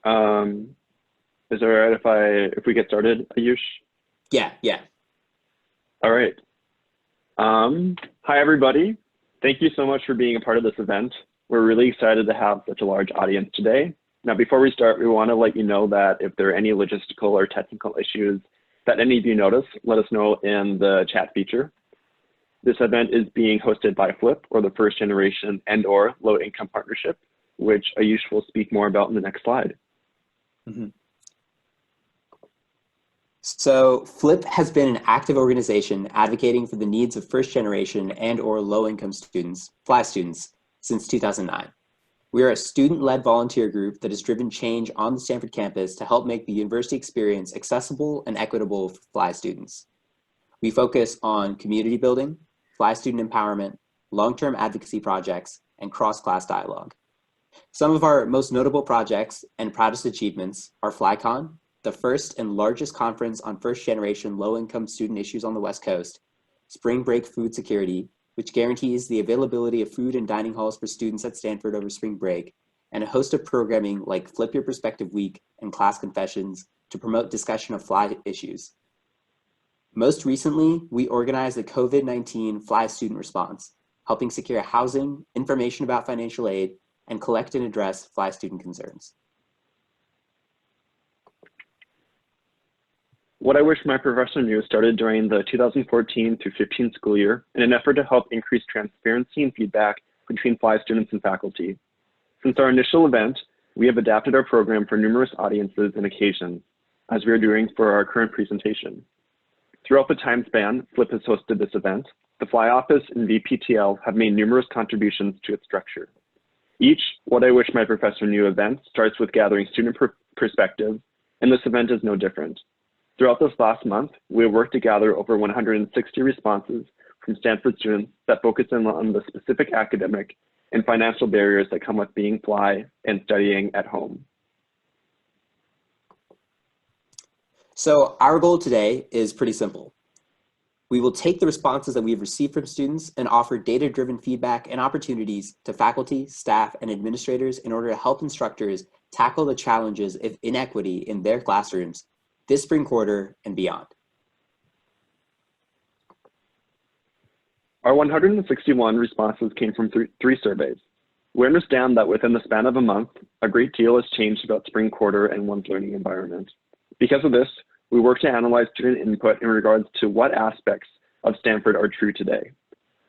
Um, is it all right if we get started, Ayush? Yeah. All right. Hi everybody. Thank you so much for being a part of this event. We're really excited to have such a large audience today. Now, before we start, we want to let you know that if there are any logistical or technical issues that any of you notice, let us know in the chat feature. This event is being hosted by FLIP, or the First Generation and/or Low Income Partnership, which Ayush will speak more about in the next slide. Mm-hmm. So FLIP has been an active organization advocating for the needs of first generation and/or low-income students, FLY students, since 2009. We are a student-led volunteer group that has driven change on the Stanford campus to help make the university experience accessible and equitable for FLY students. We focus on community building, FLY student empowerment, long-term advocacy projects, and cross-class dialogue. Some of our most notable projects and proudest achievements are FlyCon, the first and largest conference on first-generation low-income student issues on the West Coast, Spring Break Food Security, which guarantees the availability of food and dining halls for students at Stanford over spring break, and a host of programming like Flip Your Perspective Week and Class Confessions to promote discussion of FLY issues. Most recently, we organized the COVID-19 FLY student response, helping secure housing, information about financial aid, and collect and address FLY student concerns. What I Wish My Professor Knew started during the 2014 to 15 school year in an effort to help increase transparency and feedback between FLY students and faculty. Since our initial event, we have adapted our program for numerous audiences and occasions, as we are doing for our current presentation. Throughout the time span, FLIP has hosted this event. The FLY office and VPTL have made numerous contributions to its structure. Each What I Wish My Professor Knew event starts with gathering student perspectives, and this event is no different. Throughout this last month, we have worked to gather over 160 responses from Stanford students that focus in on the specific academic and financial barriers that come with being FLY and studying at home. So our goal today is pretty simple. We will take the responses that we've received from students and offer data-driven feedback and opportunities to faculty, staff, and administrators in order to help instructors tackle the challenges of inequity in their classrooms this spring quarter and beyond. Our 161 responses came from three surveys. We understand that within the span of a month, a great deal has changed about spring quarter and one's learning environment. Because of this, we work to analyze student input in regards to what aspects of Stanford are true today.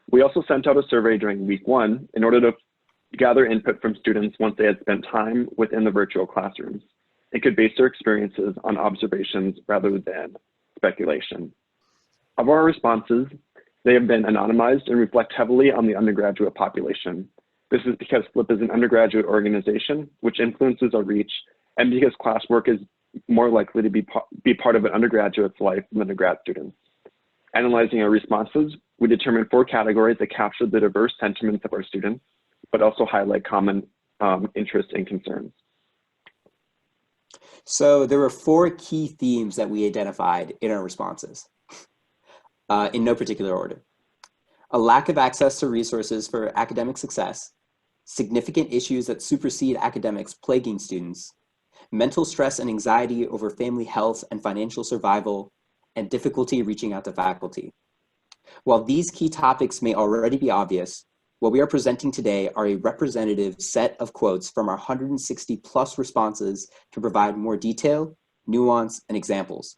We also sent out a survey during week 1 in order to gather input from students once they had spent time within the virtual classrooms. They could base their experiences on observations rather than speculation. Of our responses, they have been anonymized and reflect heavily on the undergraduate population. This is because FLIP is an undergraduate organization, which influences our reach, and because classwork is more likely to be part of an undergraduate's life than the grad students. Analyzing our responses, we determined 4 categories that capture the diverse sentiments of our students, but also highlight common interests and concerns. So there were 4 key themes that we identified in our responses, in no particular order. A lack of access to resources for academic success, significant issues that supersede academics plaguing students, mental stress and anxiety over family health and financial survival, and difficulty reaching out to faculty. While these key topics may already be obvious, what we are presenting today are a representative set of quotes from our 160 plus responses to provide more detail, nuance, and examples.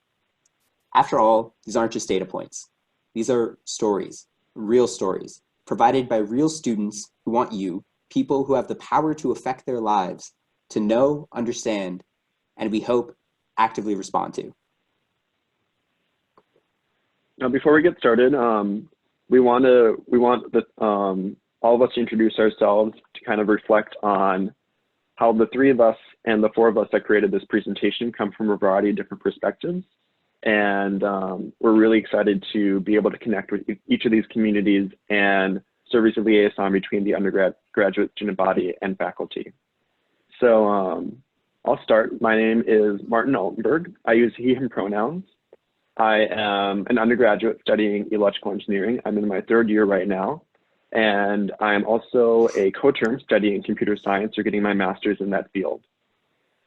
After all, these aren't just data points. These are stories, real stories, provided by real students who want you, people who have the power to affect their lives, to know, understand, and we hope actively respond to. Now, before we get started, we want all of us to introduce ourselves to kind of reflect on how the 3 of us and the 4 of us that created this presentation come from a variety of different perspectives. And we're really excited to be able to connect with each of these communities and serve as a liaison between the undergraduate student body and faculty. So I'll start. My name is Martin Altenberg. I use he, him pronouns. I am an undergraduate studying electrical engineering. I'm in my 3rd year right now. And I'm also a co-term studying computer science or getting my master's in that field.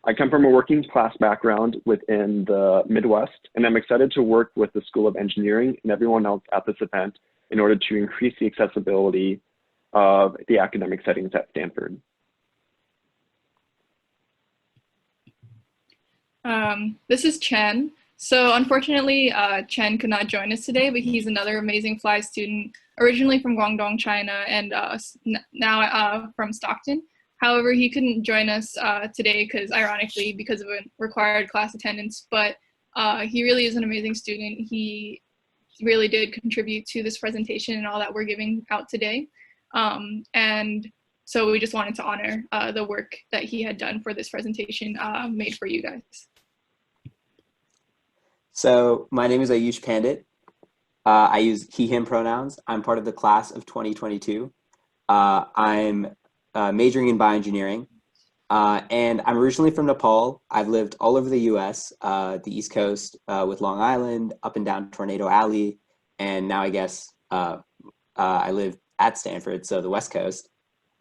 I come from a working class background within the Midwest, and I'm excited to work with the School of Engineering and everyone else at this event in order to increase the accessibility of the academic settings at Stanford. This is Chen. So unfortunately, Chen could not join us today, but he's another amazing Fly student, originally from Guangdong, China, and now from Stockton. However, he couldn't join us today ironically, because of a required class attendance, but he really is an amazing student. He really did contribute to this presentation and all that we're giving out today. And so we just wanted to honor the work that he had done for this presentation made for you guys. So my name is Ayush Pandit. I use he, him pronouns. I'm part of the class of 2022. I'm majoring in bioengineering, and I'm originally from Nepal. I've lived all over the US, the East Coast with Long Island, up and down Tornado Alley, and now I guess I live at Stanford, so the West Coast.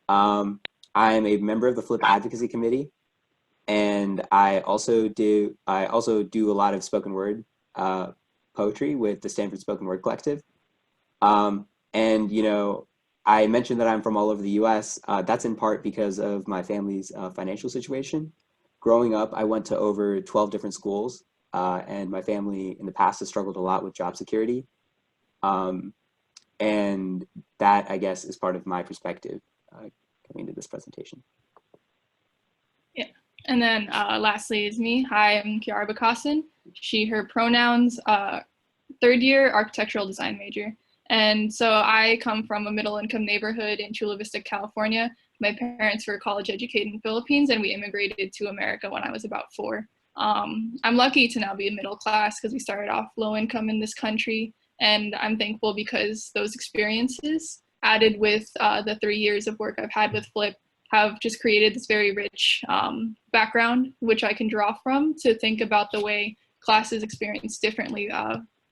I'm a member of the Flip Advocacy Committee, and I also do a lot of spoken word poetry with the Stanford Spoken Word Collective. And you know, I mentioned that I'm from all over the US. That's in part because of my family's financial situation. Growing up, I went to over 12 different schools, and my family in the past has struggled a lot with job security. And that, I guess, is part of my perspective coming to this presentation. Yeah, and then lastly is me. Hi, I'm Kiara Bakasan. She, her pronouns, third year architectural design major. And so I come from a middle income neighborhood in Chula Vista, California. My parents were college educated in the Philippines, and we immigrated to America when I was about 4. I'm lucky to now be a middle class because we started off low income in this country. And I'm thankful because those experiences added with the 3 years of work I've had with Flip have just created this very rich background, which I can draw from to think about the way class is experienced differently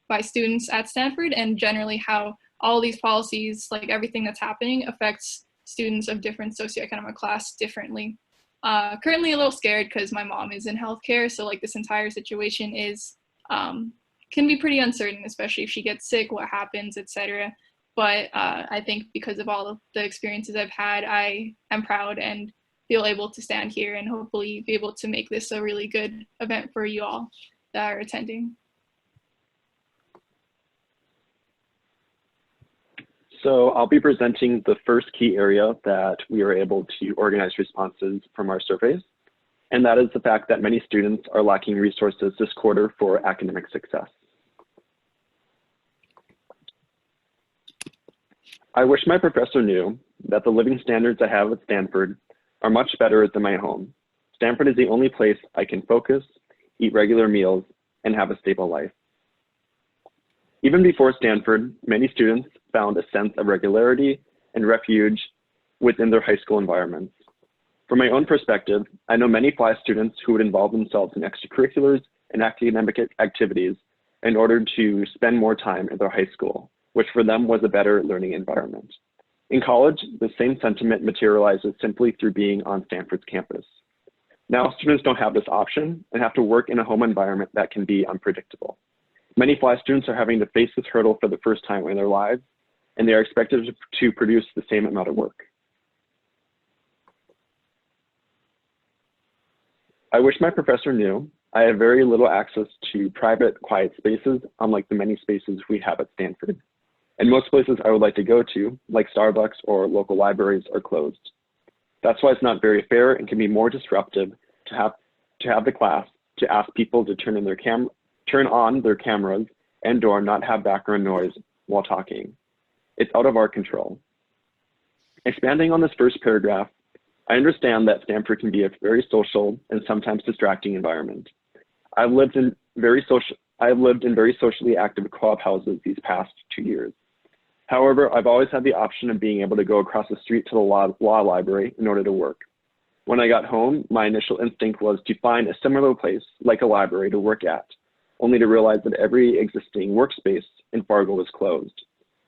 by students at Stanford, and generally how all these policies, like everything that's happening, affects students of different socioeconomic class differently. Currently a little scared because my mom is in healthcare, so like this entire situation is can be pretty uncertain, especially if she gets sick, what happens, etc. But I think because of all of the experiences I've had, I am proud and feel able to stand here and hopefully be able to make this a really good event for you all that are attending. So I'll be presenting the first key area that we were able to organize responses from our surveys, and that is the fact that many students are lacking resources this quarter for academic success. I wish my professor knew that the living standards I have at Stanford are much better than my home. Stanford is the only place I can focus, eat regular meals, and have a stable life. Even before Stanford, many students found a sense of regularity and refuge within their high school environments. From my own perspective, I know many Fly students who would involve themselves in extracurriculars and academic activities in order to spend more time in their high school, which for them was a better learning environment. In college, the same sentiment materializes simply through being on Stanford's campus. Now students don't have this option and have to work in a home environment that can be unpredictable. Many Fly students are having to face this hurdle for the first time in their lives, and they are expected to produce the same amount of work. I wish my professor knew I have very little access to private, quiet spaces, unlike the many spaces we have at Stanford. And most places I would like to go to, like Starbucks or local libraries, are closed. That's why it's not very fair and can be more disruptive to have the class to ask people to turn on their cameras and/or not have background noise while talking. It's out of our control. Expanding on this first paragraph, I understand that Stanford can be a very social and sometimes distracting environment. I've lived in very socially active co-op houses these past 2 years. However, I've always had the option of being able to go across the street to the law library in order to work. When I got home, my initial instinct was to find a similar place, like a library, to work at, only to realize that every existing workspace in Fargo was closed.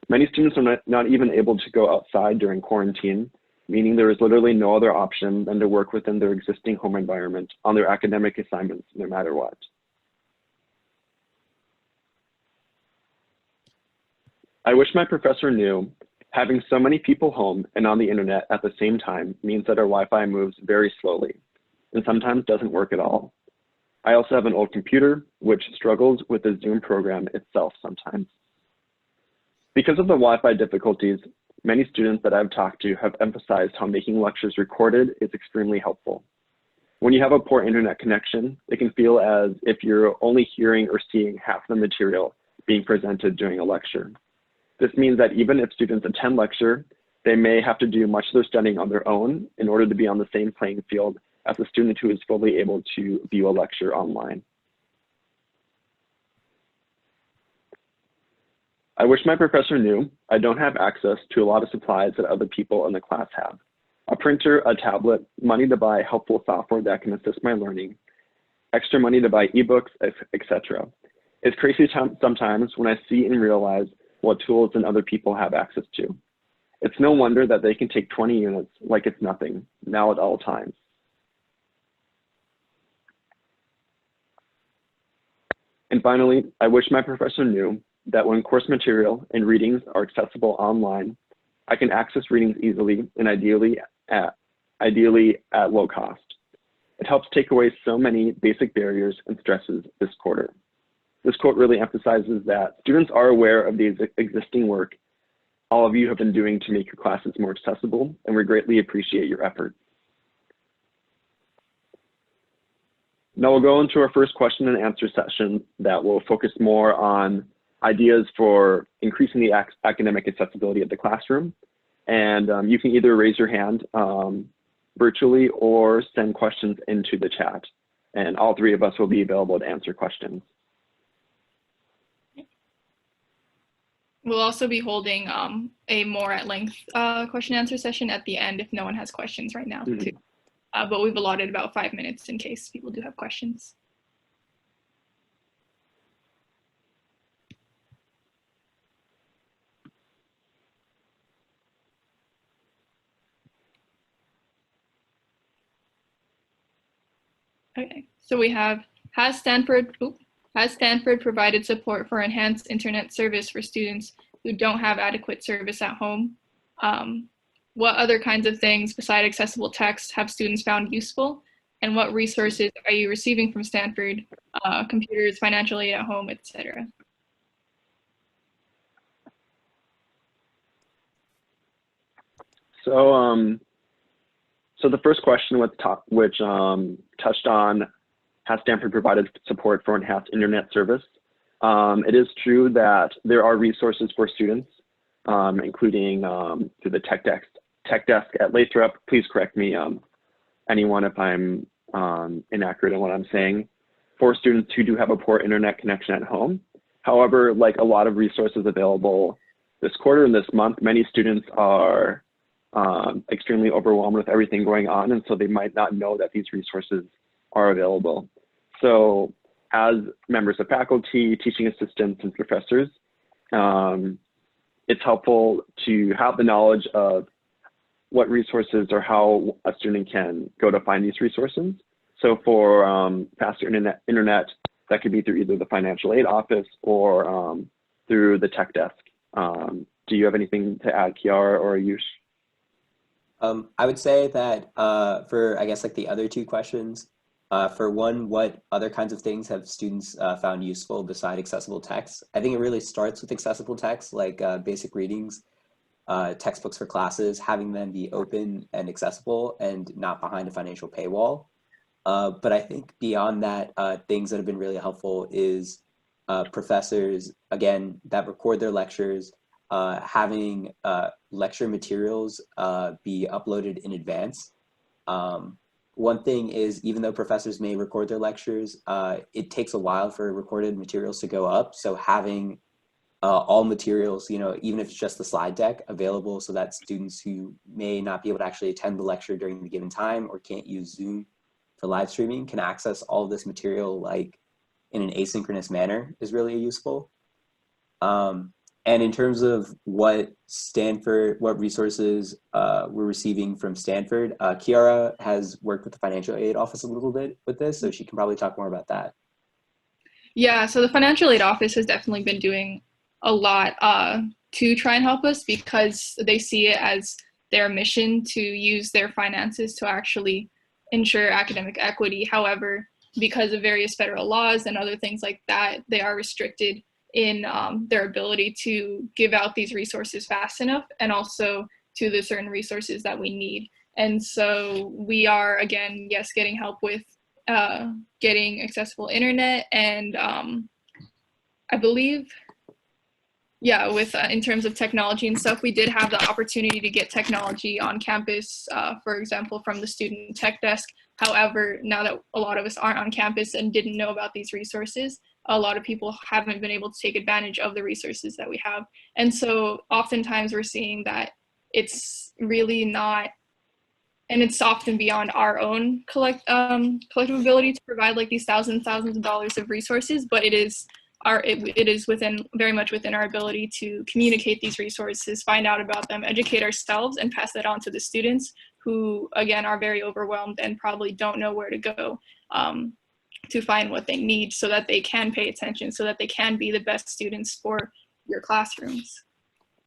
Many students are not even able to go outside during quarantine, meaning there is literally no other option than to work within their existing home environment on their academic assignments, no matter what. I wish my professor knew having so many people home and on the internet at the same time means that our Wi-Fi moves very slowly and sometimes doesn't work at all. I also have an old computer, which struggles with the Zoom program itself sometimes. Because of the Wi-Fi difficulties, many students that I've talked to have emphasized how making lectures recorded is extremely helpful. When you have a poor internet connection, it can feel as if you're only hearing or seeing half the material being presented during a lecture. This means that even if students attend lecture, they may have to do much of their studying on their own in order to be on the same playing field as a student who is fully able to view a lecture online. I wish my professor knew I don't have access to a lot of supplies that other people in the class have. A printer, a tablet, money to buy helpful software that can assist my learning, extra money to buy ebooks, etc. It's crazy sometimes when I see and realize what tools and other people have access to. It's no wonder that they can take 20 units like it's nothing, now at all times. And finally, I wish my professor knew that when course material and readings are accessible online, I can access readings easily and ideally at low cost. It helps take away so many basic barriers and stresses this quarter. This quote really emphasizes that students are aware of the existing work all of you have been doing to make your classes more accessible, and we greatly appreciate your efforts. Now we'll go into our first question and answer session that will focus more on ideas for increasing the academic accessibility of the classroom. And you can either raise your hand virtually or send questions into the chat. And all three of us will be available to answer questions. We'll also be holding a more at length question and answer session at the end if no one has questions right now, too. But we've allotted about 5 minutes in case people do have questions. Okay, so we have, has Stanford provided support for enhanced internet service for students who don't have adequate service at home? What other kinds of things besides accessible text have students found useful? And what resources are you receiving from Stanford, computers, financial aid at home, etc.? So the first question which touched on, has Stanford provided support for enhanced internet service? It is true that there are resources for students, including through the tech desk at Lathrop. Please correct me, anyone, if I'm inaccurate in what I'm saying, for students who do have a poor internet connection at home. However, like a lot of resources available this quarter and this month, many students are extremely overwhelmed with everything going on, and so they might not know that these resources are available. So as members of faculty, teaching assistants, and professors, it's helpful to have the knowledge of what resources or how a student can go to find these resources. So for faster internet, that could be through either the financial aid office or through the tech desk. Do you have anything to add, Kiara or Ayush? I would say that for, I guess, like the other two questions, for one, what other kinds of things have students found useful beside accessible text? I think it really starts with accessible text, like basic readings, textbooks for classes, having them be open and accessible and not behind a financial paywall. But I think beyond that, things that have been really helpful is professors, again, that record their lectures, having lecture materials be uploaded in advance. One thing is, even though professors may record their lectures, it takes a while for recorded materials to go up. So having all materials, you know, even if it's just the slide deck, available so that students who may not be able to actually attend the lecture during the given time or can't use Zoom for live streaming can access all of this material like in an asynchronous manner is really useful. And in terms of what resources we're receiving from Stanford, Kiara has worked with the financial aid office a little bit with this, so she can probably talk more about that. Yeah, so the financial aid office has definitely been doing a lot to try and help us, because they see it as their mission to use their finances to actually ensure academic equity. However, because of various federal laws and other things like that, they are restricted in their ability to give out these resources fast enough, and also to the certain resources that we need. And so we are, again, yes, getting help with getting accessible internet, and I believe, yeah, with in terms of technology and stuff, we did have the opportunity to get technology on campus, for example, from the student tech desk. However, now that a lot of us aren't on campus and didn't know about these resources, a lot of people haven't been able to take advantage of the resources that we have. And so oftentimes we're seeing that it's really not, and it's often beyond our own collective ability to provide like these thousands of dollars of resources, but it is very much within our ability to communicate these resources, find out about them, educate ourselves, and pass that on to the students who, again, are very overwhelmed and probably don't know where to go to find what they need, so that they can pay attention, so that they can be the best students for your classrooms.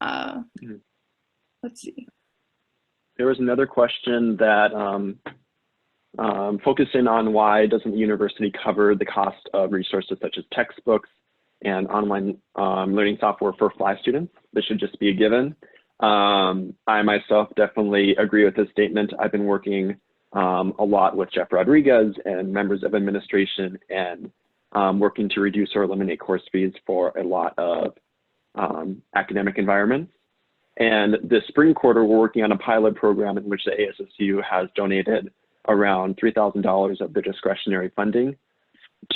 Let's see. There was another question that focused in on why doesn't the university cover the cost of resources such as textbooks and online learning software for FLI students. This should just be a given. I myself definitely agree with this statement. I've been working a lot with Jeff Rodriguez and members of administration, and working to reduce or eliminate course fees for a lot of academic environments. And this spring quarter, we're working on a pilot program in which the ASSU has donated around $3,000 of the discretionary funding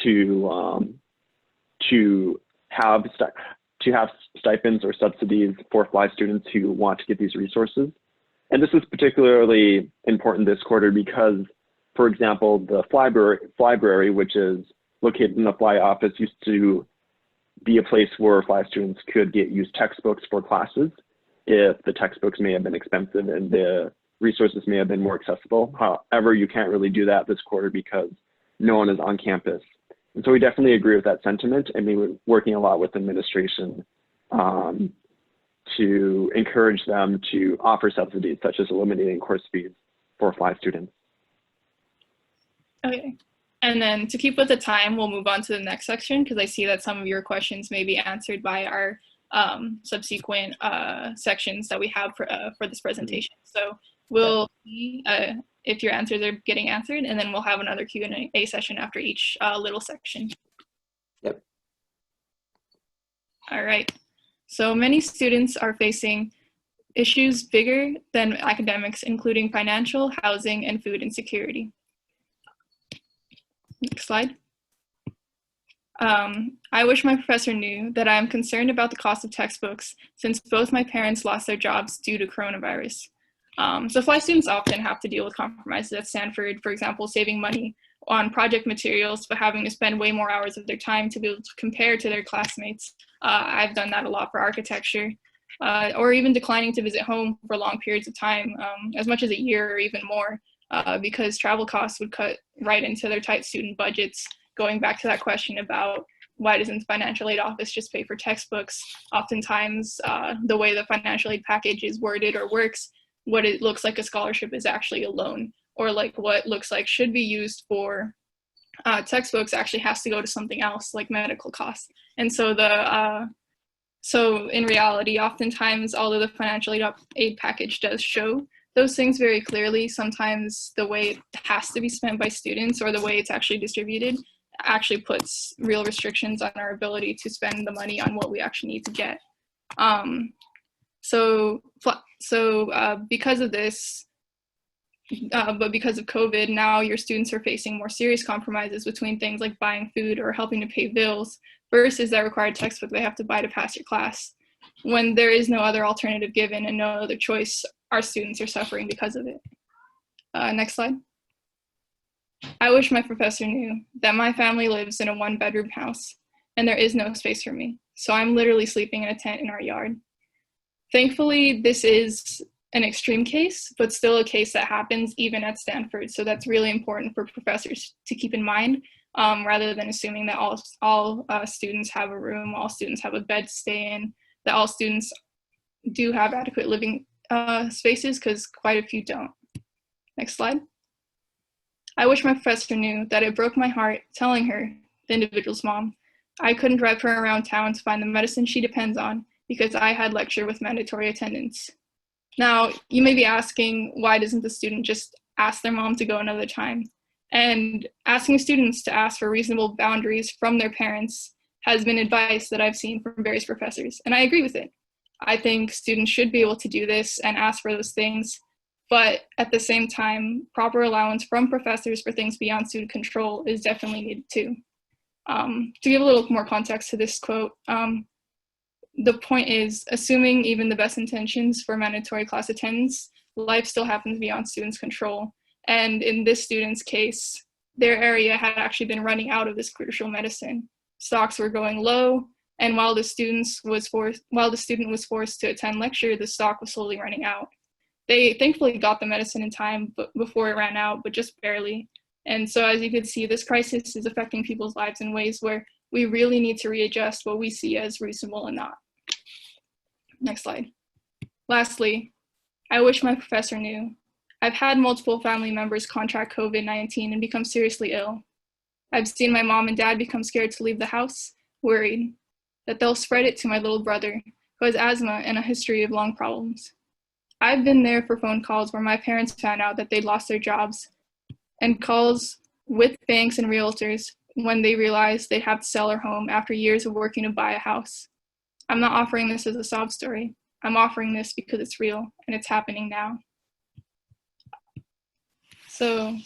to have stipends or subsidies for FLI students who want to get these resources. And this is particularly important this quarter because, for example, the Flybrary, which is located in the FLI office, used to be a place where FLI students could get used textbooks for classes if the textbooks may have been expensive and the resources may have been more accessible. However, you can't really do that this quarter because no one is on campus. And so we definitely agree with that sentiment, and we were working a lot with administration to encourage them to offer subsidies, such as eliminating course fees for FLI students. Okay, and then to keep with the time, we'll move on to the next section, because I see that some of your questions may be answered by our subsequent sections that we have for this presentation. So we'll see if your answers are getting answered, and then we'll have another Q&A session after each little section. Yep. All right. So many students are facing issues bigger than academics, including financial, housing, and food insecurity. Next slide. I wish my professor knew that I am concerned about the cost of textbooks, since both my parents lost their jobs due to coronavirus. So FLI students often have to deal with compromises at Stanford, for example, saving money on project materials, but having to spend way more hours of their time to be able to compare to their classmates. I've done that a lot for architecture, or even declining to visit home for long periods of time, as much as a year or even more, because travel costs would cut right into their tight student budgets. Going back to that question about why doesn't the financial aid office just pay for textbooks, oftentimes the way the financial aid package is worded or works, what it looks like a scholarship is actually a loan, or like what looks like should be used for textbooks actually has to go to something else, like medical costs. And so so in reality, oftentimes, although the financial aid package does show those things very clearly, sometimes the way it has to be spent by students or the way it's actually distributed actually puts real restrictions on our ability to spend the money on what we actually need to get. Because of this, but because of COVID, now your students are facing more serious compromises between things like buying food or helping to pay bills versus that required textbook they have to buy to pass your class. When there is no other alternative given and no other choice, our students are suffering because of it. Next slide. I wish my professor knew that my family lives in a one-bedroom house and there is no space for me. so I'm literally sleeping in a tent in our yard. Thankfully, this is an extreme case, but still a case that happens even at Stanford. So that's really important for professors to keep in mind, rather than assuming that all students have a room, all students have a bed to stay in, that all students do have adequate living spaces, because quite a few don't. Next slide. I wish my professor knew that it broke my heart telling her, the individual's mom, I couldn't drive her around town to find the medicine she depends on because I had lecture with mandatory attendance. Now, you may be asking, why doesn't the student just ask their mom to go another time? And asking students to ask for reasonable boundaries from their parents has been advice that I've seen from various professors, and I agree with it. I think students should be able to do this and ask for those things, but at the same time, proper allowance from professors for things beyond student control is definitely needed too. To give a little more context to this quote, the point is, assuming even the best intentions for mandatory class attendance, life still happens beyond students' control. And in this student's case, their area had actually been running out of this crucial medicine. Stocks were going low, and while the student was forced to attend lecture, the stock was slowly running out. They thankfully got the medicine in time before it ran out, but just barely. And so as you can see, this crisis is affecting people's lives in ways where we really need to readjust what we see as reasonable and not. Next slide. Lastly, I wish my professor knew. I've had multiple family members contract COVID-19 and become seriously ill. I've seen my mom and dad become scared to leave the house, worried that they'll spread it to my little brother, who has asthma and a history of lung problems. I've been there for phone calls where my parents found out that they'd lost their jobs, and calls with banks and realtors when they realized they'd have to sell their home after years of working to buy a house. I'm not offering this as a sob story. I'm offering this because it's real and it's happening now. So,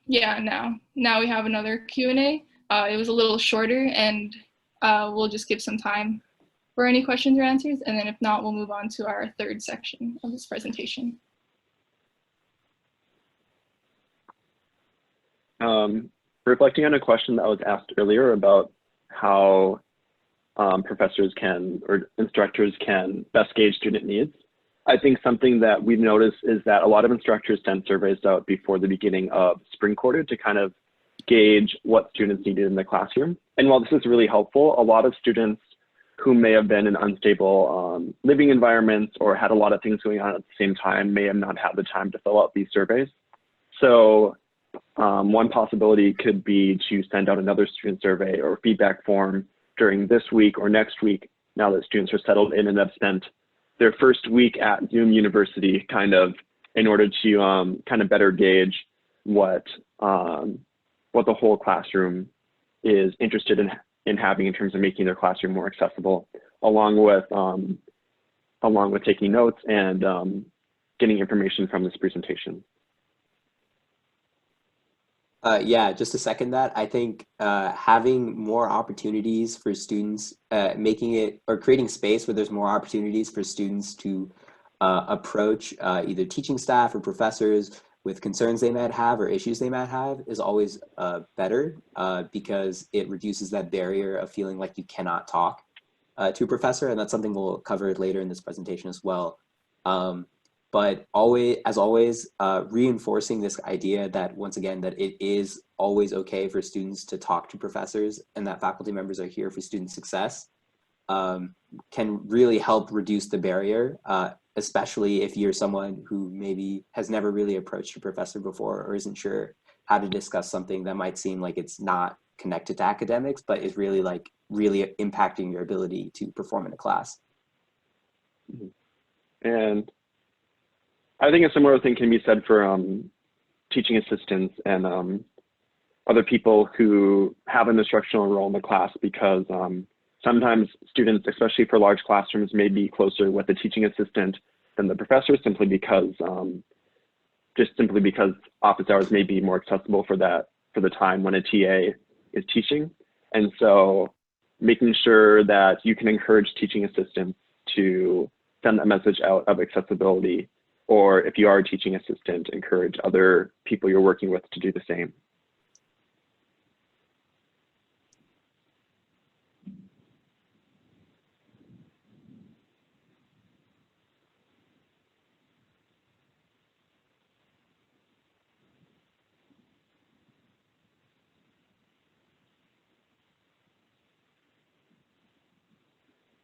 yeah, now we have another Q&A. It was a little shorter, and we'll just give some time for any questions or answers, and then if not, we'll move on to our third section of this presentation. Reflecting on a question that was asked earlier about how professors can, or instructors can best gauge student needs, I think something that we've noticed is that a lot of instructors send surveys out before the beginning of spring quarter to kind of gauge what students needed in the classroom. And while this is really helpful, a lot of students who may have been in unstable living environments or had a lot of things going on at the same time may have not had the time to fill out these surveys. So one possibility could be to send out another student survey or feedback form during this week or next week, now that students are settled in and have spent their first week at Zoom University, kind of in order to kind of better gauge what the whole classroom is interested in having in terms of making their classroom more accessible, along with taking notes and getting information from this presentation. Yeah, just to second that, I think having more opportunities for students, making it or creating space where there's more opportunities for students to approach either teaching staff or professors with concerns they might have or issues they might have is always better because it reduces that barrier of feeling like you cannot talk to a professor, and that's something we'll cover later in this presentation as well. But as always, reinforcing this idea that, once again, that it is always okay for students to talk to professors and that faculty members are here for student success can really help reduce the barrier, especially if you're someone who maybe has never really approached a professor before or isn't sure how to discuss something that might seem like it's not connected to academics, but is really impacting your ability to perform in a class. And I think a similar thing can be said for teaching assistants and other people who have an instructional role in the class, because sometimes students, especially for large classrooms, may be closer with the teaching assistant than the professor, simply because office hours may be more accessible for the time when a TA is teaching. And so making sure that you can encourage teaching assistants to send that message out of accessibility, or if you are a teaching assistant, encourage other people you're working with to do the same.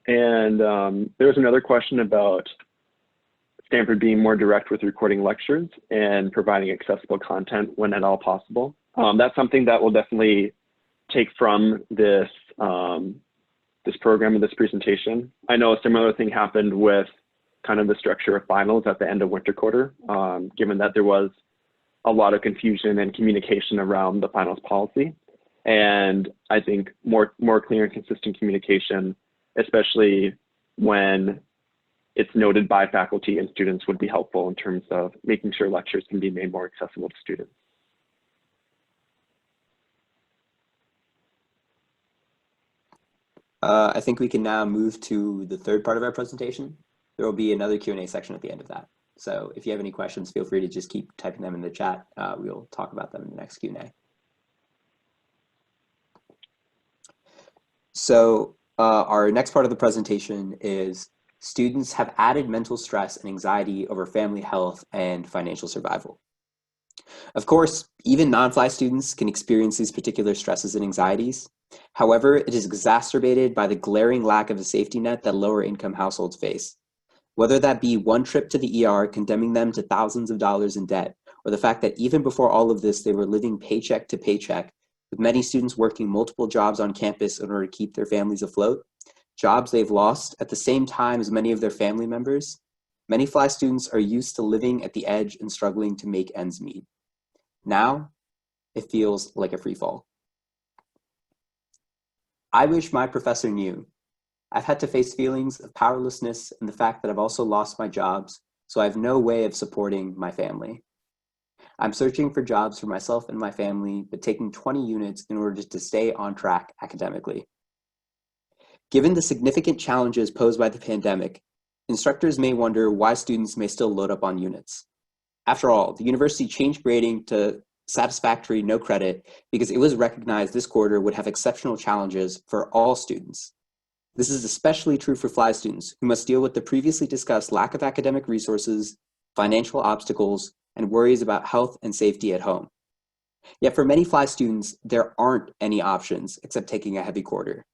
And there was another question about Stanford being more direct with recording lectures and providing accessible content when at all possible. That's something that we'll definitely take from this, this program and this presentation. I know a similar thing happened with kind of the structure of finals at the end of winter quarter, given that there was a lot of confusion and communication around the finals policy. And I think more clear and consistent communication, especially when it's noted by faculty and students, would be helpful in terms of making sure lectures can be made more accessible to students. I think we can now move to the third part of our presentation. There will be another Q&A section at the end of that. So if you have any questions, feel free to just keep typing them in the chat. We'll talk about them in the next Q&A. So our next part of the presentation is students have added mental stress and anxiety over family health and financial survival. Of course, even non-FLI students can experience these particular stresses and anxieties. However, it is exacerbated by the glaring lack of a safety net that lower income households face. Whether that be one trip to the ER condemning them to thousands of dollars in debt, or the fact that even before all of this, they were living paycheck to paycheck, with many students working multiple jobs on campus in order to keep their families afloat, jobs they've lost at the same time as many of their family members, many FLI students are used to living at the edge and struggling to make ends meet. Now, it feels like a free fall. I wish my professor knew. I've had to face feelings of powerlessness and the fact that I've also lost my jobs, so I have no way of supporting my family. I'm searching for jobs for myself and my family, but taking 20 units in order to stay on track academically. Given the significant challenges posed by the pandemic, instructors may wonder why students may still load up on units. After all, the university changed grading to satisfactory no credit because it was recognized this quarter would have exceptional challenges for all students. This is especially true for FLI students who must deal with the previously discussed lack of academic resources, financial obstacles, and worries about health and safety at home. Yet for many FLI students, there aren't any options except taking a heavy quarter.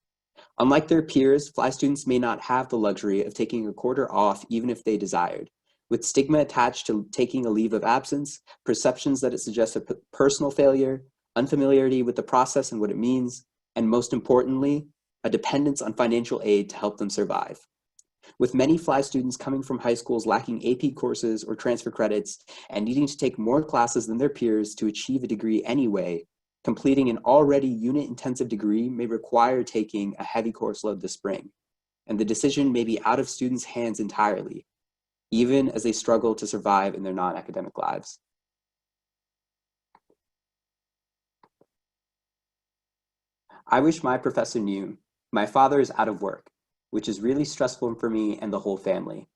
Unlike their peers, FLI students may not have the luxury of taking a quarter off even if they desired, with stigma attached to taking a leave of absence, perceptions that it suggests a personal failure, unfamiliarity with the process and what it means, and most importantly, a dependence on financial aid to help them survive. With many FLI students coming from high schools lacking AP courses or transfer credits and needing to take more classes than their peers to achieve a degree anyway, completing an already unit-intensive degree may require taking a heavy course load this spring, and the decision may be out of students' hands entirely, even as they struggle to survive in their non-academic lives. I wish my professor knew. My father is out of work, which is really stressful for me and the whole family.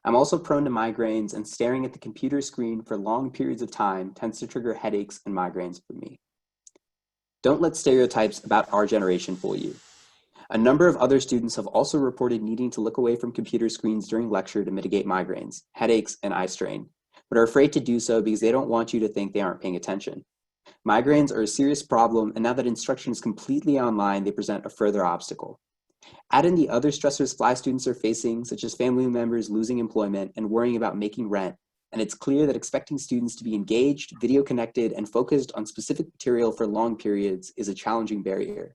I'm also prone to migraines, and staring at the computer screen for long periods of time tends to trigger headaches and migraines for me. Don't let stereotypes about our generation fool you. A number of other students have also reported needing to look away from computer screens during lecture to mitigate migraines, headaches, and eye strain, but are afraid to do so because they don't want you to think they aren't paying attention. Migraines are a serious problem, and now that instruction is completely online, they present a further obstacle. Add in the other stressors FLI students are facing, such as family members losing employment and worrying about making rent, and it's clear that expecting students to be engaged, video connected, and focused on specific material for long periods is a challenging barrier.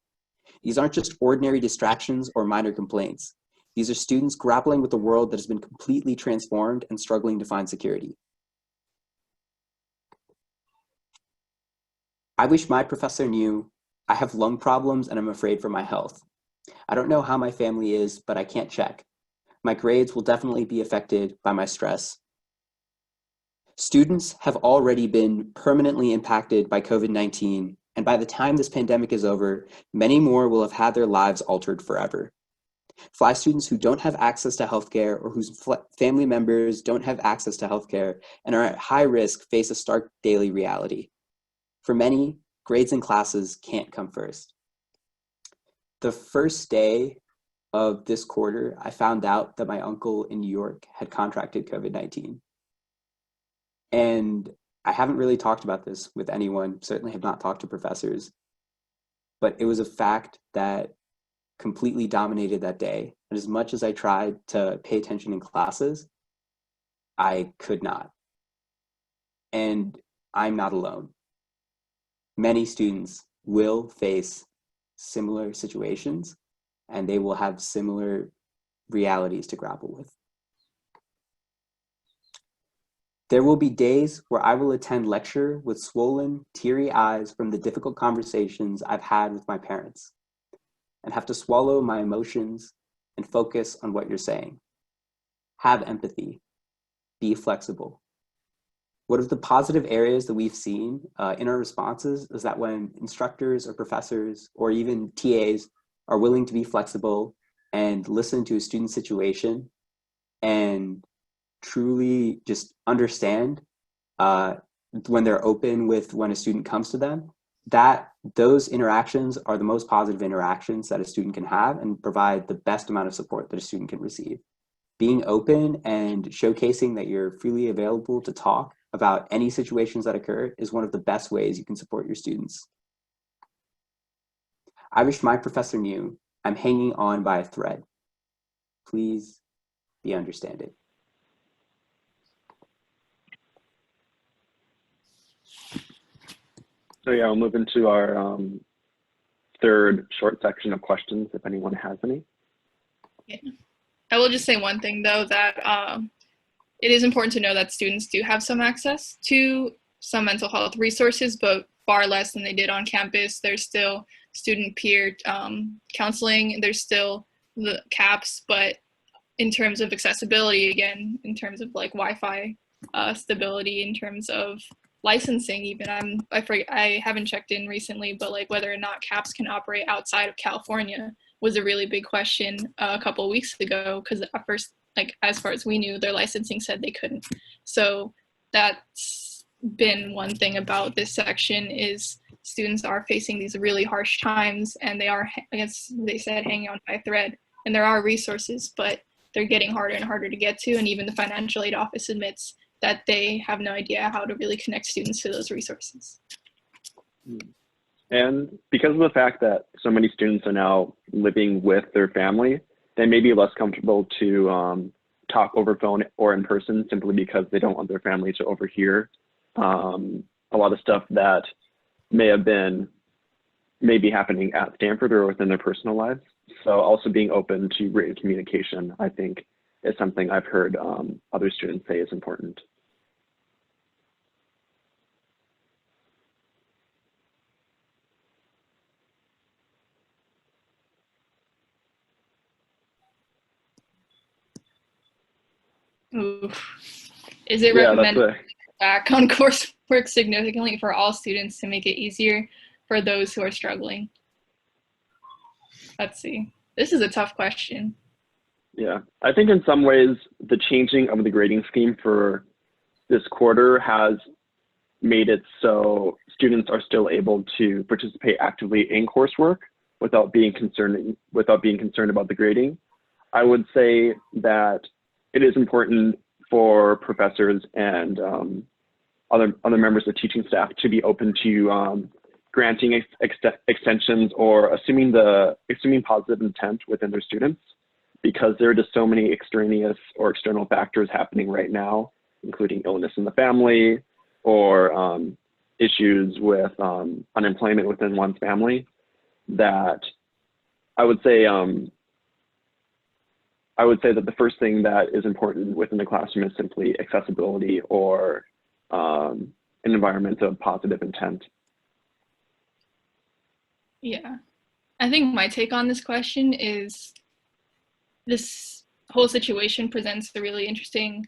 These aren't just ordinary distractions or minor complaints. These are students grappling with a world that has been completely transformed and struggling to find security. I wish my professor knew. I have lung problems and I'm afraid for my health. I don't know how my family is, but I can't check. My grades will definitely be affected by my stress. Students have already been permanently impacted by COVID-19, and by the time this pandemic is over, many more will have had their lives altered forever. FLI students who don't have access to healthcare or whose family members don't have access to healthcare and are at high risk face a stark daily reality. For many, grades and classes can't come first. The first day of this quarter, I found out that my uncle in New York had contracted COVID-19. And I haven't really talked about this with anyone, certainly have not talked to professors, but it was a fact that completely dominated that day. And as much as I tried to pay attention in classes, I could not. And I'm not alone. Many students will face similar situations, and they will have similar realities to grapple with. There will be days where I will attend lecture with swollen, teary eyes from the difficult conversations I've had with my parents, and have to swallow my emotions and focus on what you're saying. Have empathy. Be flexible. One of the positive areas that we've seen in our responses is that when instructors or professors or even TAs are willing to be flexible and listen to a student's situation and truly just understand when they're open with when a student comes to them, that those interactions are the most positive interactions that a student can have and provide the best amount of support that a student can receive. Being open and showcasing that you're freely available to talk about any situations that occur is one of the best ways you can support your students. I wish my professor knew I'm hanging on by a thread. Please be understanding. So yeah, we'll move into our third short section of questions, if anyone has any. Yeah. I will just say one thing, though, that it is important to know that students do have some access to some mental health resources, but far less than they did on campus. There's still student peer counseling, there's still the CAPS, but in terms of accessibility, again, in terms of like Wi-Fi stability, in terms of licensing, even I haven't checked in recently, but like whether or not CAPS can operate outside of California was a really big question a couple of weeks ago, because at first, like as far as we knew, their licensing said they couldn't. So that's been one thing about this section, is students are facing these really harsh times, and they are, I guess they said, hanging on by a thread. And there are resources, but they're getting harder and harder to get to. And even the financial aid office admits that they have no idea how to really connect students to those resources. And because of the fact that so many students are now living with their family, they may be less comfortable to talk over phone or in person, simply because they don't want their family to overhear a lot of stuff that may be happening at Stanford or within their personal lives. So also being open to written communication, I think, is something I've heard other students say is important. Oof. Is it Yeah, recommended to back on coursework significantly for all students to make it easier for those who are struggling? Let's see. This is a tough question. Yeah, I think in some ways, the changing of the grading scheme for this quarter has made it so students are still able to participate actively in coursework without being concerned about the grading. I would say that it is important for professors and other members of teaching staff to be open to granting extensions or assuming positive intent within their students, because there are just so many extraneous or external factors happening right now, including illness in the family or issues with unemployment within one's family, that I would say that the first thing that is important within the classroom is simply accessibility or an environment of positive intent. Yeah, I think my take on this question is this whole situation presents a really interesting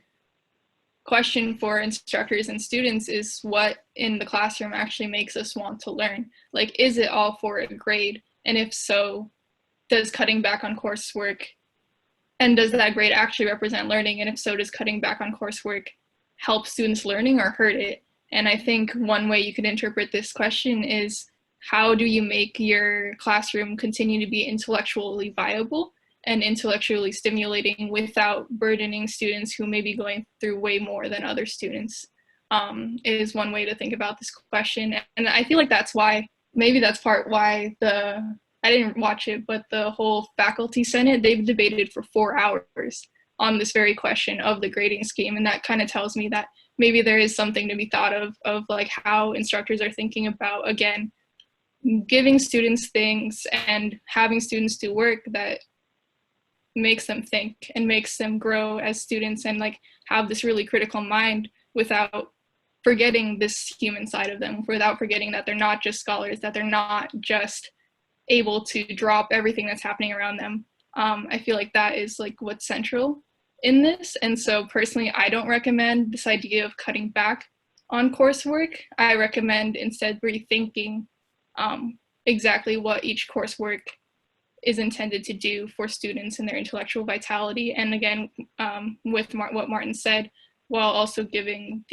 question for instructors and students, is what in the classroom actually makes us want to learn? Like, is it all for a grade? And if so, does cutting back on coursework, and does that grade actually represent learning? And if so, does cutting back on coursework help students learning or hurt it? And I think one way you could interpret this question is, how do you make your classroom continue to be intellectually viable and intellectually stimulating without burdening students who may be going through way more than other students, is one way to think about this question. And I feel like that's why, maybe that's part why the I didn't watch it, but the whole faculty senate, they've debated for 4 hours on this very question of the grading scheme. And that kind of tells me that maybe there is something to be thought of like how instructors are thinking about, again, giving students things and having students do work that makes them think and makes them grow as students and like have this really critical mind without forgetting this human side of them, without forgetting that they're not just scholars, that they're not just able to drop everything that's happening around them. I feel like that is like what's central in this. And so personally, I don't recommend this idea of cutting back on coursework. I recommend instead rethinking exactly what each coursework is intended to do for students and their intellectual vitality. And again, with what Martin said, while also giving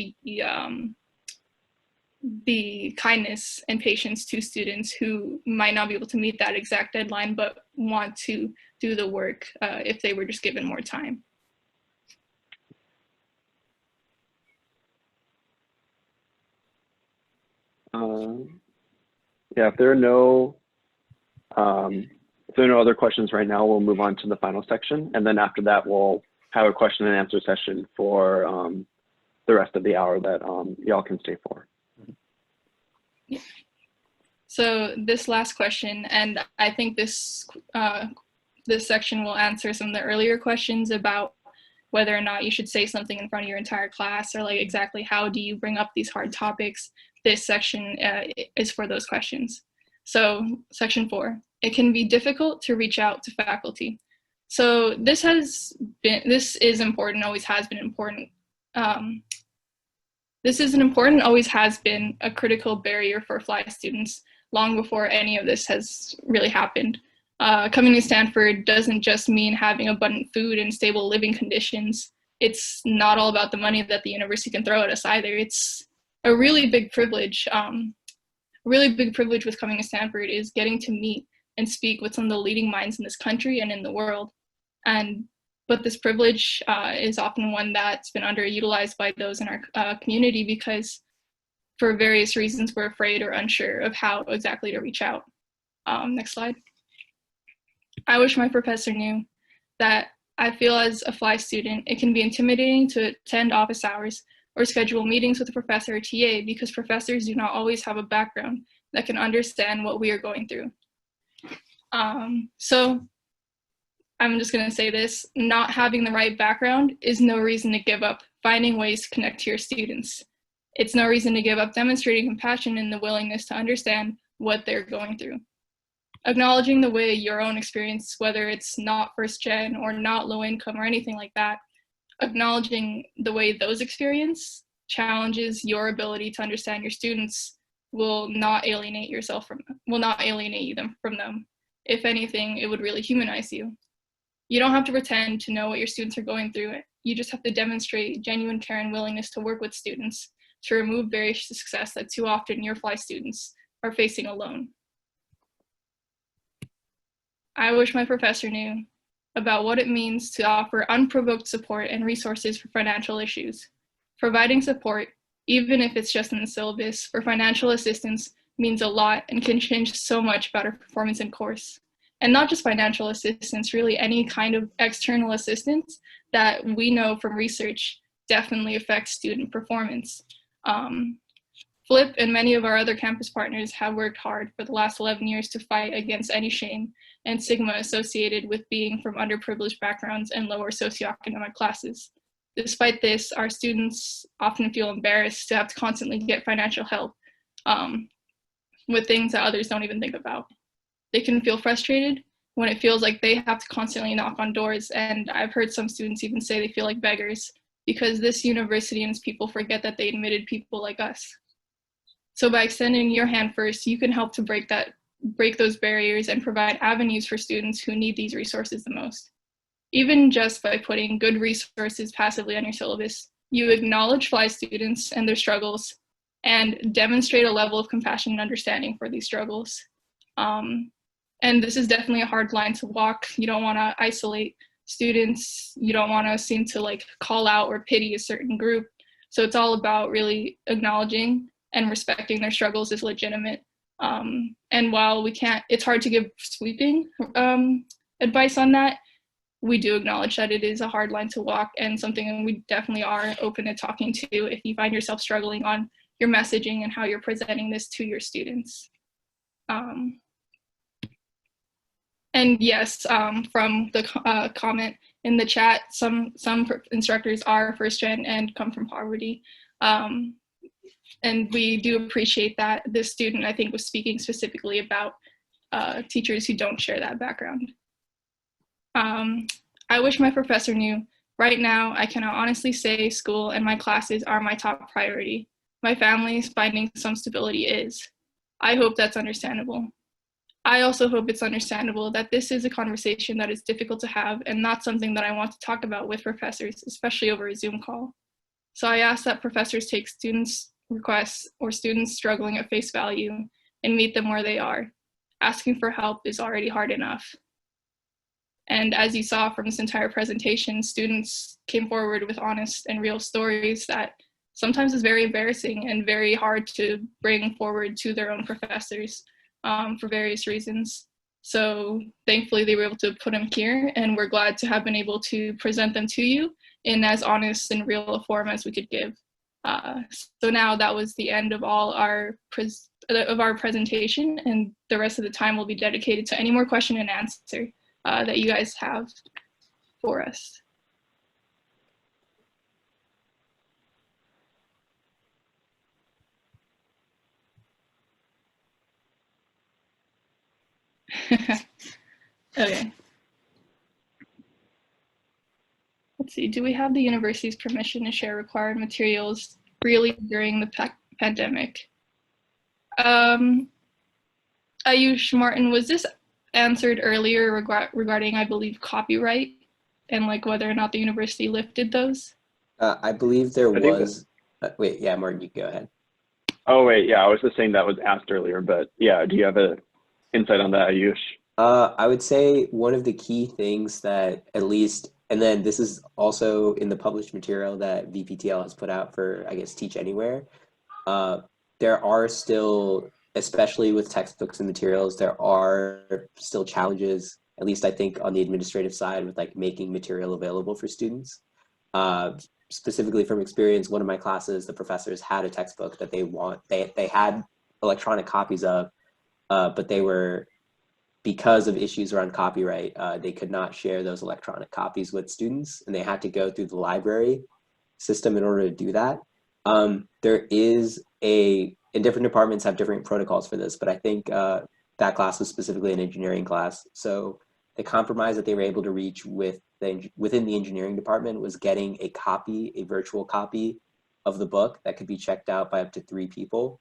the kindness and patience to students who might not be able to meet that exact deadline, but want to do the work if they were just given more time. Yeah, if there are no other questions right now, we'll move on to the final section. And then after that, we'll have a question and answer session for the rest of the hour that y'all can stay for. Yeah. So this last question, and I think this section will answer some of the earlier questions about whether or not you should say something in front of your entire class, or like exactly how do you bring up these hard topics. This section is for those questions. So section 4, it can be difficult to reach out to faculty. So this is important, always has been important. This is an important, always has been a critical barrier for FLI students long before any of this has really happened. Coming to Stanford doesn't just mean having abundant food and stable living conditions. It's not all about the money that the university can throw at us either. It's a really big privilege. Really big privilege with coming to Stanford is getting to meet and speak with some of the leading minds in this country and in the world. But this privilege is often one that's been underutilized by those in our community because for various reasons we're afraid or unsure of how exactly to reach out. Next slide. I wish my professor knew that I feel as a FLI student, it can be intimidating to attend office hours or schedule meetings with a professor or TA because professors do not always have a background that can understand what we are going through. So I'm just gonna say this, not having the right background is no reason to give up finding ways to connect to your students. It's no reason to give up demonstrating compassion and the willingness to understand what they're going through. Acknowledging the way your own experience, whether it's not first gen or not low income or anything like that, acknowledging the way those experience challenges your ability to understand your students will not alienate you from them. If anything, it would really humanize you. You don't have to pretend to know what your students are going through. You just have to demonstrate genuine care and willingness to work with students to remove barriers to success that too often your FLI students are facing alone. I wish my professor knew about what it means to offer unprovoked support and resources for financial issues. Providing support, even if it's just in the syllabus, for financial assistance means a lot and can change so much about our performance in course. And not just financial assistance, really any kind of external assistance that we know from research definitely affects student performance. Flip and many of our other campus partners have worked hard for the last 11 years to fight against any shame and stigma associated with being from underprivileged backgrounds and lower socioeconomic classes. Despite this, our students often feel embarrassed to have to constantly get financial help with things that others don't even think about. They can feel frustrated when it feels like they have to constantly knock on doors, and I've heard some students even say they feel like beggars because this university and its people forget that they admitted people like us. So by extending your hand first, you can help to break those barriers and provide avenues for students who need these resources the most. Even just by putting good resources passively on your syllabus, you acknowledge FLI students and their struggles and demonstrate a level of compassion and understanding for these struggles. And this is definitely a hard line to walk. You don't want to isolate students. You don't want to seem to like call out or pity a certain group. So it's all about really acknowledging and respecting their struggles as legitimate. And while it's hard to give sweeping advice on that, we do acknowledge that it is a hard line to walk and something we definitely are open to talking to if you find yourself struggling on your messaging and how you're presenting this to your students. And yes, from the comment in the chat, some instructors are first gen and come from poverty. And we do appreciate that. This student, I think, was speaking specifically about teachers who don't share that background. I wish my professor knew. Right now, I cannot honestly say school and my classes are my top priority. My family's finding some stability is. I hope that's understandable. I also hope it's understandable that this is a conversation that is difficult to have and not something that I want to talk about with professors, especially over a Zoom call. So I ask that professors take students' requests or students struggling at face value and meet them where they are. Asking for help is already hard enough. And as you saw from this entire presentation, students came forward with honest and real stories that sometimes is very embarrassing and very hard to bring forward to their own professors for various reasons. So thankfully they were able to put them here, and we're glad to have been able to present them to you in as honest and real a form as we could give. So now that was the end of all our presentation, and the rest of the time will be dedicated to any more question and answer that you guys have for us. Okay. Let's see, do we have the university's permission to share required materials freely during the pandemic? Ayush Martin, was this answered earlier regarding, I believe, copyright and like whether or not the university lifted those? I believe there was, wait, yeah, Martin, you go ahead. Oh, wait, yeah, I was just saying that was asked earlier, but yeah, do you have an insight on that, Ayush? I would say one of the key things that at least, and then this is also in the published material that VPTL has put out for, I guess, Teach Anywhere. There are still, especially with textbooks and materials, there are still challenges, at least I think on the administrative side, with like making material available for students. Specifically from experience, one of my classes, the professors had a textbook that they had electronic copies of, but they were, because of issues around copyright, they could not share those electronic copies with students, and they had to go through the library system in order to do that. There is and different departments have different protocols for this, but I think that class was specifically an engineering class. So the compromise that they were able to reach within the engineering department was getting a virtual copy of the book that could be checked out by up to 3 people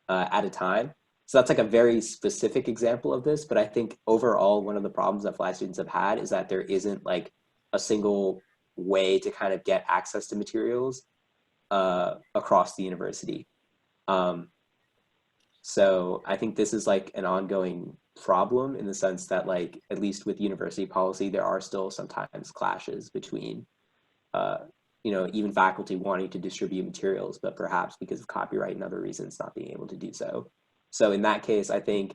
at a time. So that's like a very specific example of this, but I think overall, one of the problems that FLI students have had is that there isn't like a single way to kind of get access to materials across the university. So I think this is like an ongoing problem in the sense that, like, at least with university policy, there are still sometimes clashes between, even faculty wanting to distribute materials, but perhaps because of copyright and other reasons not being able to do so. So in that case, I think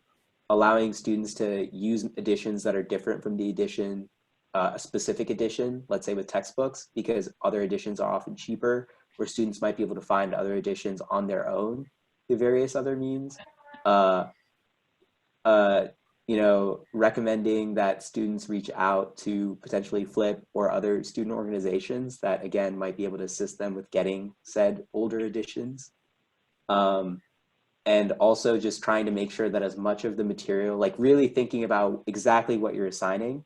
allowing students to use editions that are different from the edition, a specific edition, let's say with textbooks, because other editions are often cheaper, where students might be able to find other editions on their own through various other means. Recommending that students reach out to potentially Flip or other student organizations that, again, might be able to assist them with getting said older editions. And also just trying to make sure that as much of the material, like really thinking about exactly what you're assigning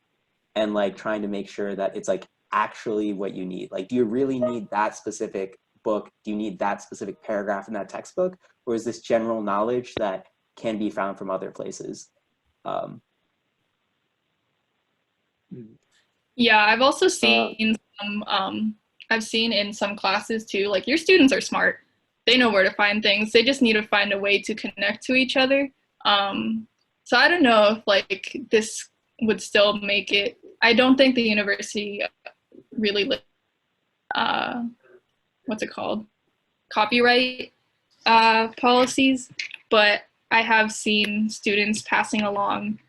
and like trying to make sure that it's like actually what you need. Like, do you really need that specific book? Do you need that specific paragraph in that textbook? Or is this general knowledge that can be found from other places? Yeah, I've also seen I've seen in some classes too, like your students are smart. They know where to find things. They just need to find a way to connect to each other. So I don't know if like this would still make it. I don't think the university really, what's it called? Copyright policies, but I have seen students passing along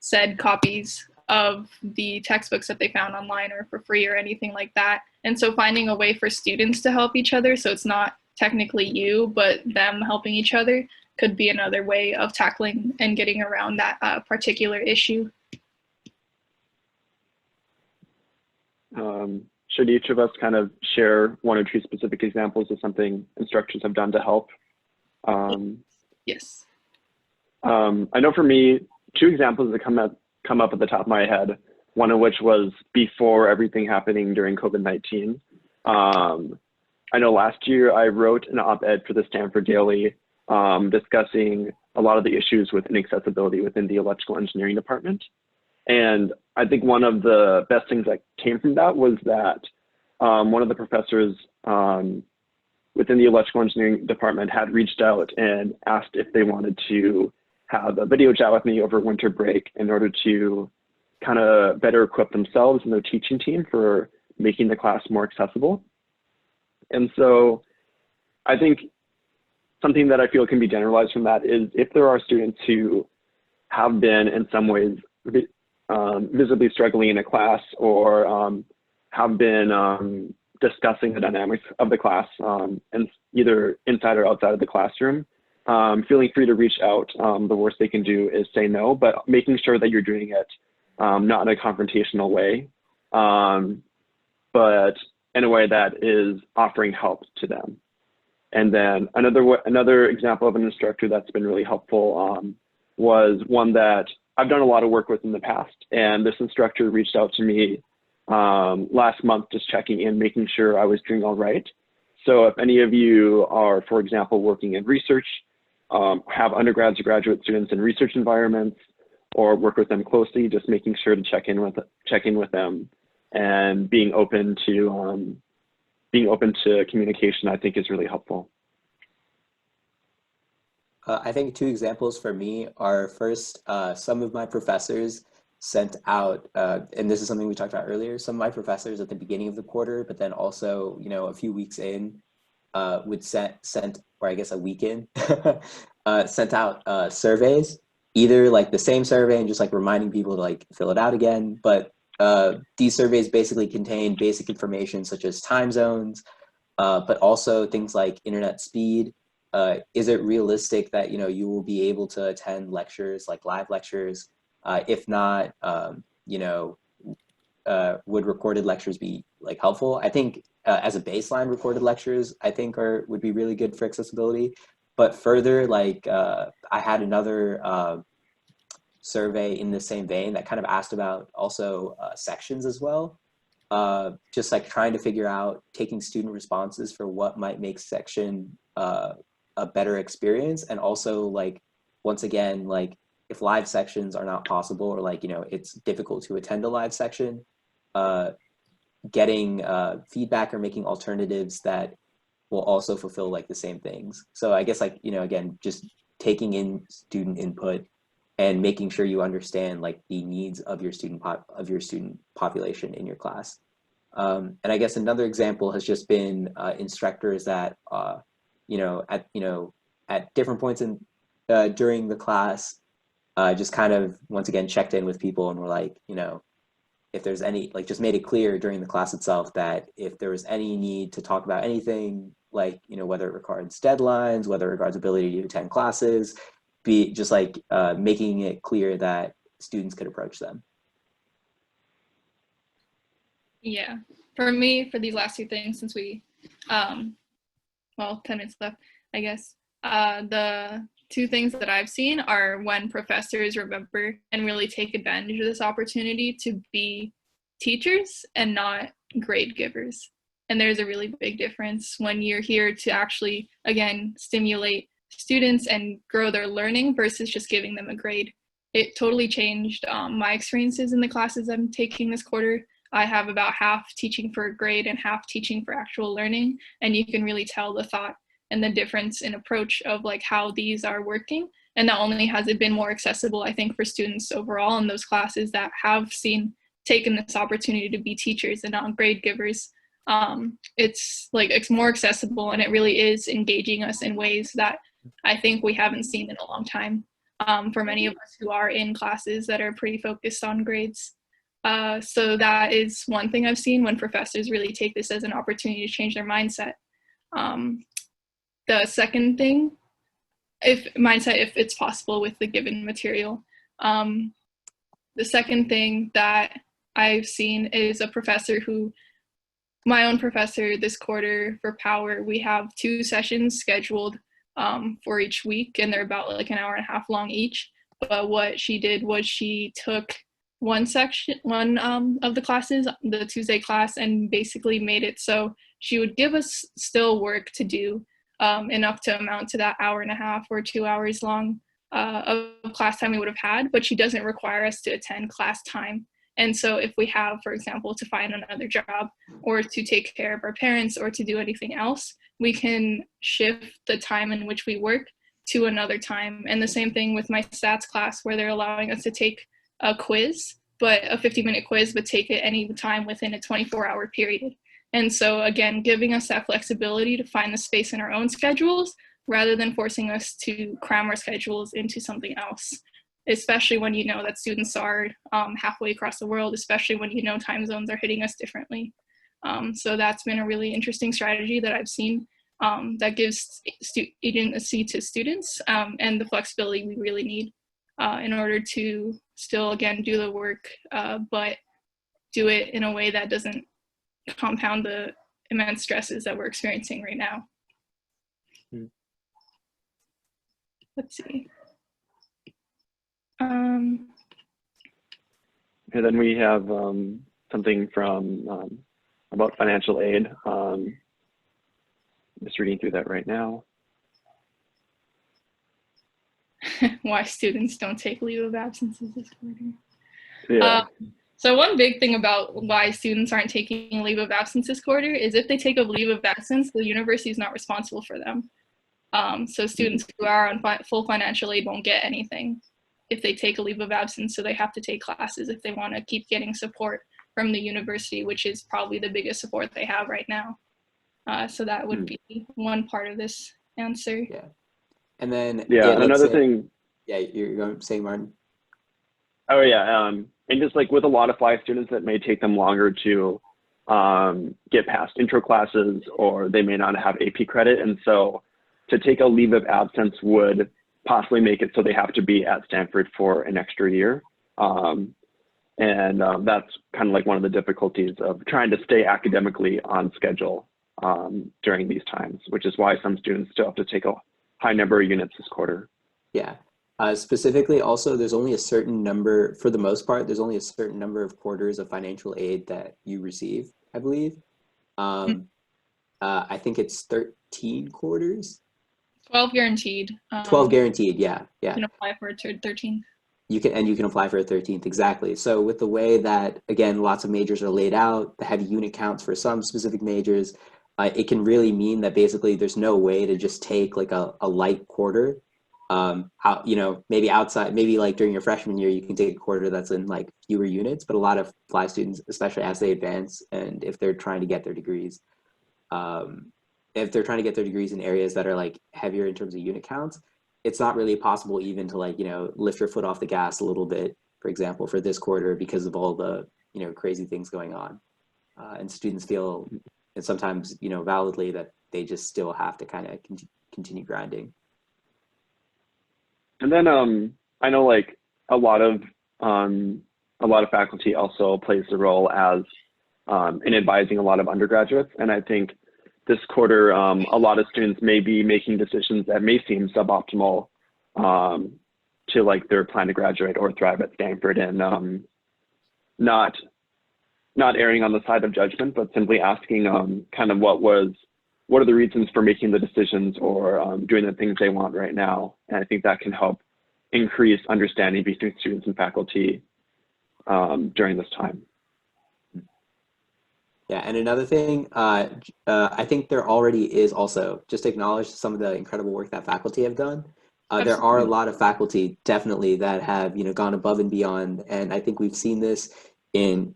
said copies of the textbooks that they found online or for free or anything like that. And so finding a way for students to help each other, so it's not technically you, but them helping each other, could be another way of tackling and getting around that particular issue. Should each of us kind of share one or two specific examples of something instructors have done to help? Yes. I know for me, two examples that come up at the top of my head, one of which was before everything happening during COVID-19. I know last year I wrote an op-ed for the Stanford Daily discussing a lot of the issues with inaccessibility within the electrical engineering department. And I think one of the best things that came from that was that one of the professors within the electrical engineering department had reached out and asked if they wanted to have a video chat with me over winter break in order to kind of better equip themselves and their teaching team for making the class more accessible. And so I think something that I feel can be generalized from that is if there are students who have been in some ways visibly struggling in a class or have been discussing the dynamics of the class and either inside or outside of the classroom, feeling free to reach out. The worst they can do is say no, but making sure that you're doing it not in a confrontational way, but in a way that is offering help to them. And then another example of an instructor that's been really helpful was one that I've done a lot of work with in the past. And this instructor reached out to me last month, just checking in, making sure I was doing all right. So if any of you are, for example, working in research, have undergrads or graduate students in research environments, or work with them closely, just making sure to check in with them, and being open to communication, I think, is really helpful. I think two examples for me are first, some of my professors sent out, and this is something we talked about earlier, some of my professors at the beginning of the quarter, but then also, a few weeks in, would sent, or I guess a week in, sent out surveys, either like the same survey and just like reminding people to like fill it out again. But these surveys basically contain basic information such as time zones, but also things like internet speed. Is it realistic that you will be able to attend lectures, like live lectures? If not, would recorded lectures be like helpful? I think as a baseline, recorded lectures I think would be really good for accessibility. But further, like I had another survey in the same vein that kind of asked about also sections as well. Just like trying to figure out, taking student responses for what might make section a better experience. And also, like, once again, like if live sections are not possible, or like, it's difficult to attend a live section, getting feedback or making alternatives that will also fulfill like the same things. So I guess like, again, just taking in student input and making sure you understand like the needs of your student population in your class. And I guess another example has just been instructors that, at different points in during the class, just kind of once again checked in with people and were like, if there's any, like, just made it clear during the class itself that if there was any need to talk about anything, like, whether it regards deadlines, whether it regards ability to attend classes, be just like making it clear that students could approach them. Yeah, for me, for these last two things, since we, 10 minutes left, I guess, the two things that I've seen are when professors remember and really take advantage of this opportunity to be teachers and not grade givers. And there's a really big difference when you're here to actually, again, stimulate students and grow their learning versus just giving them a grade. It totally changed my experiences in the classes I'm taking this quarter. I have about half teaching for a grade and half teaching for actual learning, and you can really tell the thought and the difference in approach of like how these are working. And not only has it been more accessible, I think, for students overall in those classes that have taken this opportunity to be teachers and not grade givers, it's more accessible, and it really is engaging us in ways that I think we haven't seen in a long time for many of us who are in classes that are pretty focused on grades. So that is one thing I've seen when professors really take this as an opportunity to change their mindset. The second thing, if it's possible with the given material. The second thing that I've seen is a professor my own professor this quarter for Power, we have 2 sessions scheduled for each week, and they're about like an hour and a half long each. But what she did was she took one of the classes, the Tuesday class, and basically made it so she would give us still work to do, enough to amount to that hour and a half or 2 hours long of class time we would have had, but she doesn't require us to attend class time. And so if we have, for example, to find another job or to take care of our parents or to do anything else, we can shift the time in which we work to another time. And the same thing with my stats class, where they're allowing us to take a quiz, but a 50-minute quiz, but take it any time within a 24-hour period. And so again, giving us that flexibility to find the space in our own schedules rather than forcing us to cram our schedules into something else, especially when you know that students are halfway across the world, especially when you know time zones are hitting us differently. So that's been a really interesting strategy that I've seen that gives agency to students and the flexibility we really need in order to still, again, do the work, but do it in a way that doesn't compound the immense stresses that we're experiencing right now. Let's see. And then we have something from about financial aid. Just reading through that right now. Why students don't take leave of absences this quarter. Yeah. So one big thing about why students aren't taking leave of absence this quarter is if they take a leave of absence, the university is not responsible for them. So students who are on full financial aid won't get anything if they take a leave of absence, so they have to take classes if they want to keep getting support from the university, which is probably the biggest support they have right now. So that would be one part of this answer. Yeah. And then and another thing. Yeah, you're going to say, Martin? Oh yeah, and just like with a lot of FLI students, that may take them longer to get past intro classes, or they may not have AP credit, and so to take a leave of absence would possibly make it so they have to be at Stanford for an extra year. That's kind of like one of the difficulties of trying to stay academically on schedule during these times, which is why some students still have to take a high number of units this quarter. Yeah. Specifically, also, there's only a certain number, for the most part, there's only a certain number of quarters of financial aid that you receive, I believe. I think it's 13 quarters. 12 guaranteed. 12 guaranteed, yeah. You can apply for a 13. You can apply for a 13th, exactly. So with the way that, again, lots of majors are laid out, the heavy unit counts for some specific majors, it can really mean that basically there's no way to just take like a light quarter. Maybe outside, maybe like during your freshman year, you can take a quarter that's in like fewer units, but a lot of FLI students, especially as they advance and if they're trying to get their degrees, in areas that are like heavier in terms of unit counts, it's not really possible even to like, lift your foot off the gas a little bit, for example, for this quarter because of all the, crazy things going on. And students feel, and sometimes, validly, that they just still have to kind of continue grinding. And then I know like a lot of faculty also plays the role as in advising a lot of undergraduates. And I think this quarter, a lot of students may be making decisions that may seem suboptimal to like their plan to graduate or thrive at Stanford, and not erring on the side of judgment, but simply asking kind of what are the reasons for making the decisions or doing the things they want right now. And I think that can help increase understanding between students and faculty during this time. Yeah, and another thing, I think there already is also, just to acknowledge some of the incredible work that faculty have done. There are a lot of faculty definitely that have gone above and beyond, and I think we've seen this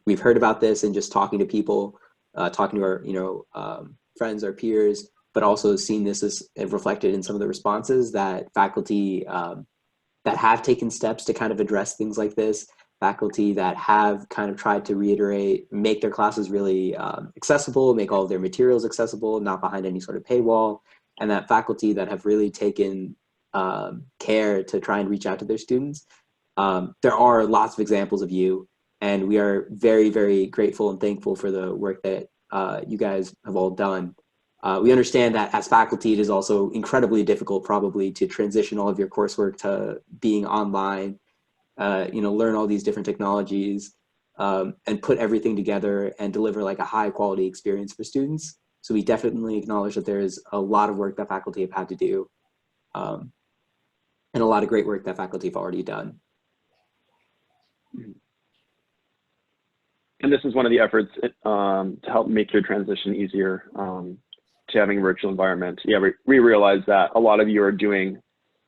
we've heard about this in just talking to people, talking to our friends, our peers, but also seen this as reflected in some of the responses that faculty that have taken steps to kind of address things like this, faculty that have kind of tried to reiterate, make their classes really accessible, make all of their materials accessible, not behind any sort of paywall, and that faculty that have really taken care to try and reach out to their students. There are lots of examples of you, and we are very, very grateful and thankful for the work that you guys have all done. We understand that as faculty, it is also incredibly difficult probably to transition all of your coursework to being online, learn all these different technologies, and put everything together and deliver like a high quality experience for students. So we definitely acknowledge that there is a lot of work that faculty have had to do, and a lot of great work that faculty have already done. And this is one of the efforts to help make your transition easier to having a virtual environment. Yeah, we realize that a lot of you are doing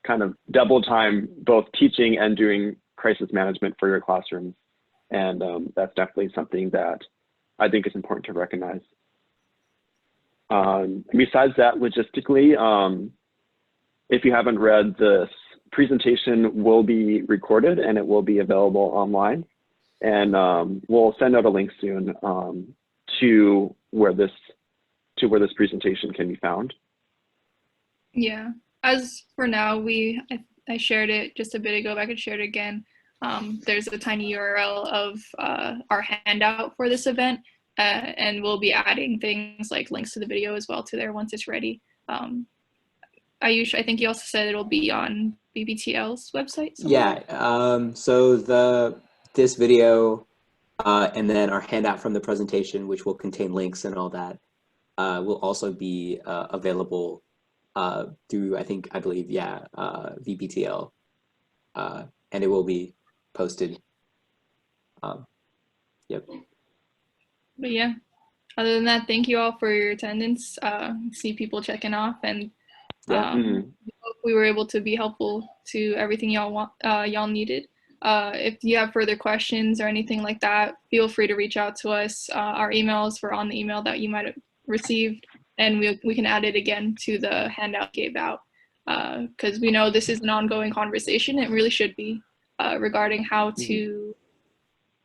kind of double time, both teaching and doing crisis management for your classrooms. And that's definitely something that I think is important to recognize. Besides that, logistically, if you haven't read, this presentation will be recorded and it will be available online. And we'll send out a link soon to where this presentation can be found. Yeah, as for now, I shared it just a bit ago, but I could share it again. There's a tiny URL of our handout for this event, and we'll be adding things like links to the video as well to there once it's ready. I think you also said it'll be on BBTL's website somewhere. Yeah, so this video and then our handout from the presentation, which will contain links and all that, will also be available through, I believe, VBTL, and it will be posted. Yep. But yeah, other than that, thank you all for your attendance. See people checking off, and we were able to be helpful to everything y'all needed. If you have further questions or anything like that, feel free to reach out to us. Our emails were on the email that you might have received, and we can add it again to the handout gave out, because we know this is an ongoing conversation. It really should be, regarding how to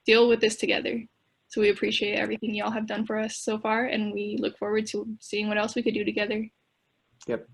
deal with this together. So we appreciate everything y'all have done for us so far, and we look forward to seeing what else we could do together. Yep.